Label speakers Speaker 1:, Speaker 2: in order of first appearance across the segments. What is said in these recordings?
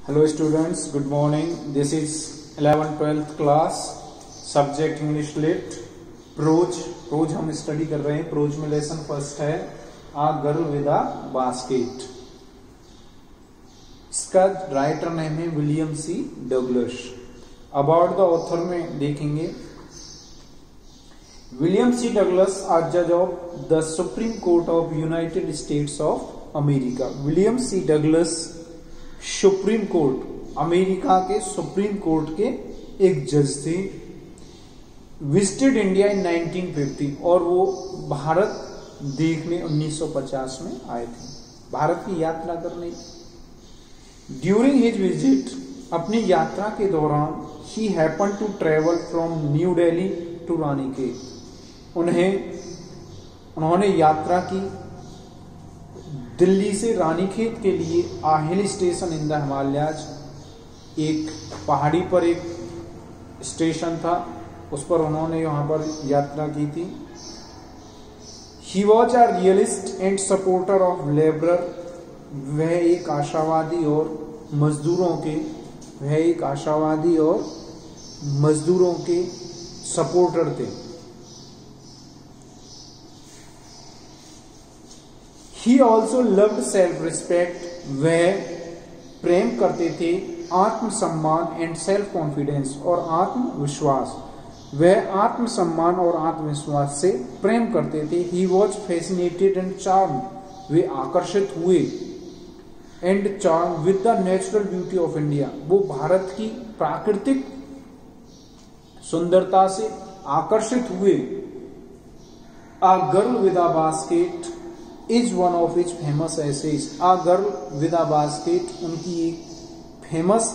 Speaker 1: Hello students, good morning. This is 11th 12th class subject English Lit prose हम study कर रहे हैं। Prose में लेसन फर्स्ट है a girl with a basket. इसका writer name है William C Douglas. About the author में देखेंगे विलियम सी डगलस आर जज of the supreme court of United States of America. William C Douglas supreme court America के supreme court के एक जज थे। विजिटेड इंडिया इन 1950 और वो भारत देखने 1950 में आए थे, भारत की यात्रा करने। ड्यूरिंग हिज विजिट अपनी यात्रा के दौरान ही happen to travel from New Delhi to Ranikhet. उन्होंने यात्रा की दिल्ली से रानीखेत के लिए। A hill station in the Himalayas, एक पहाड़ी पर एक स्टेशन था, उस पर उन्होंने वहां पर यात्रा की थी। He was a realist and supporter of labourer. वह एक आशावादी और मजदूरों के सपोर्टर थे। He also loved self respect. वह प्रेम करते थे आत्मसम्मान एंड सेल्फ कॉन्फिडेंस और आत्मविश्वास। वह आत्मसम्मान और आत्मविश्वास से प्रेम करते थे। He was fascinated and charm. वे आकर्षित हुए and charm with the natural beauty of India. वो भारत की प्राकृतिक सुंदरता से आकर्षित हुए। A girl with a basket is one of its famous essays. A girl with a basket उनकी एक फेमस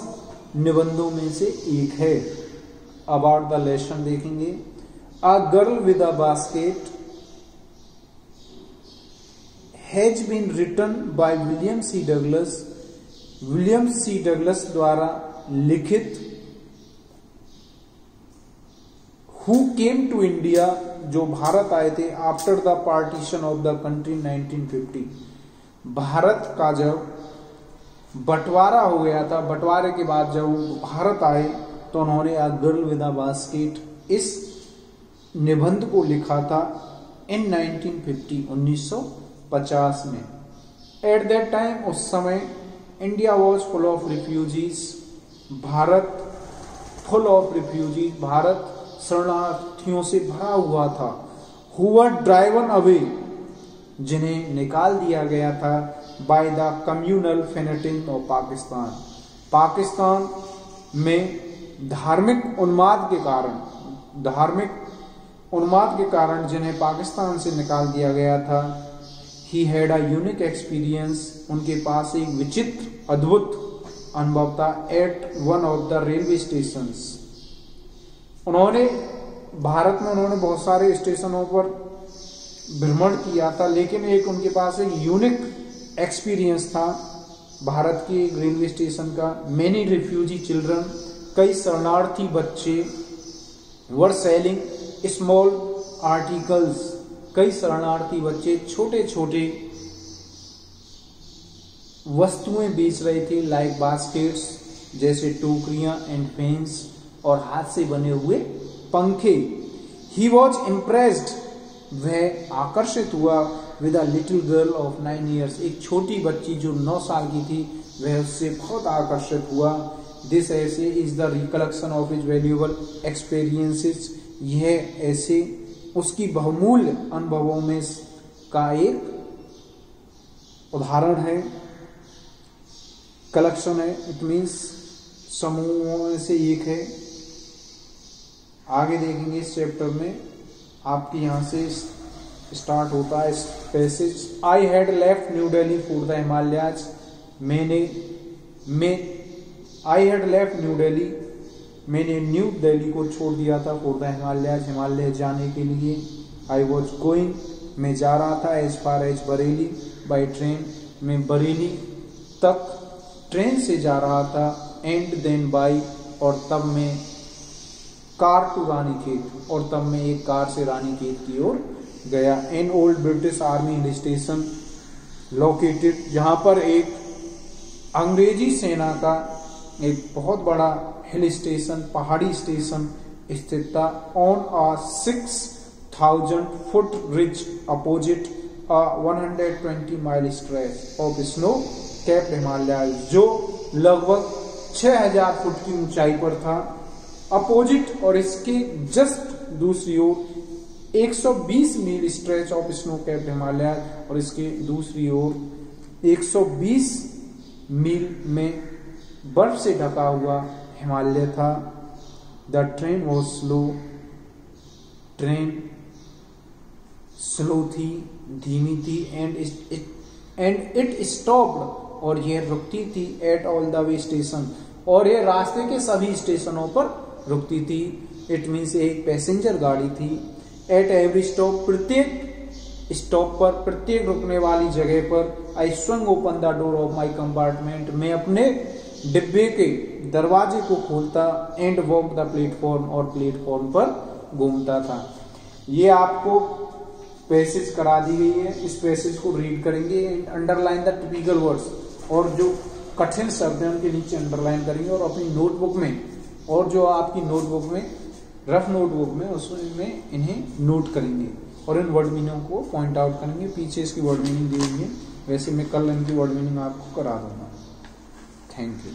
Speaker 1: निबंधों में से एक है। अबाउट द लेसन देखेंगे। A girl with a basket has been written by William C Douglas. William C Douglas द्वारा लिखित। Who came to India, जो भारत आए थे after the partition of the country 1950। Bharat का जब बंटवारा हो गया था, बंटवारे के बाद जब भारत आए तो उन्होंने आ गर्ल विद अ बास्केट इस निबंध को लिखा था इन 1950 1950 में। एट दैट टाइम उस समय India was full of refugees. Bharat full of refugees, Bharat शरणार्थियों से भरा हुआ था। हु वर ड्राइवन अवे, जिन्हें निकाल दिया गया था by the communal fanaticism of Pakistan. Pakistan में धार्मिक उन्माद के कारण जिन्हें पाकिस्तान से निकाल दिया गया था। He had a unique experience, उनके पास एक विचित्र अद्भुत अनुभव था। At one of the railway station, Bharat में उन्होंने बहुत सारे स्टेशनों पर भ्रमण किया था, लेकिन एक उनके पास एक यूनिक एक्सपीरियंस था भारत के एक रेलवे स्टेशन का। मेनी रिफ्यूजी चिल्ड्रन, कई शरणार्थी बच्चे। वर सेलिंग स्मॉल आर्टिकल्स, कई शरणार्थी बच्चे छोटे छोटे वस्तुएं बेच रहे थे। लाइक बास्केट्स, जैसे टोकरियां एंड फैंस और हाथ से बने हुए पंखे। ही वॉज इम्प्रेस्ड, वह आकर्षित हुआ with a little girl of 9 years। एक छोटी बच्ची जो 9 साल की थी, वह उससे बहुत आकर्षित हुआ। दिस ऐसे is the recollection of his valuable experiences. यह ऐसे उसकी बहुमूल्य अनुभवों में का एक उदाहरण है, कलेक्शन है। इट मीन्स समूहों में से एक है। आगे देखेंगे इस चैप्टर में, आपकी यहां से स्टार्ट होता है passage. I had left new Delhi for the Himalayas. I had left new Delhi, मैंने न्यू दिल्ली को छोड़ दिया था। फॉर द हिमालयाज, हिमालय जाने के लिए। आई वॉज गोइंग, मैं जा रहा था। As far as Bareilly, by train, मैं बरेली तक ट्रेन से जा रहा था। एंड देन बाई, और तब मैं कार टू रानीखेत, और तब मैं एक कार से रानीखेत की ओर गया। An old British army hill station located, जहां पर एक अंग्रेजी सेना का एक बहुत बड़ा हिल स्टेशन, पहाड़ी स्टेशन स्थित था on a 6000 foot ridge opposite 120 mile stretch of snow capped Himalaya, जो लगभग 6000 फुट की ऊंचाई पर था। अपोजिट और इसके जस्ट दूसरी ओर 120 mile stretch of snow capped Himalaya, और इसके दूसरी ओर 120 मील में बर्फ से ढका हुआ हिमालय था। The train was slow, train slow थी, धीमी थी, एंड इट स्टॉप्ड, और यह रुकती थी at all the way station, और यह रास्ते के सभी स्टेशनों पर रुकती थी। इट मीन्स एक पैसेंजर गाड़ी थी। एट एवरी स्टॉप, प्रत्येक स्टॉप पर, प्रत्येक रुकने वाली जगह पर, I swung open the door of my compartment, मैं अपने डिब्बे के दरवाजे को खोलता, एंड वॉक द प्लेटफॉर्म, और प्लेटफॉर्म पर घूमता था। ये आपको पैसेज करा दी गई है, इस पैसेज को रीड करेंगे and underline the typical words, और जो कठिन शब्द हैं उनके नीचे अंडरलाइन करेंगे, और अपनी नोटबुक में, और जो आपकी नोटबुक में, रफ नोटबुक में, उसमें इन्हें नोट करेंगे और इन वर्ड मीनिंग को पॉइंट आउट करेंगे। पीछे इसकी वर्ड मीनिंग दी हुई है, वैसे मैं कल इनकी वर्ड मीनिंग आपको करा दूंगा। Thank you.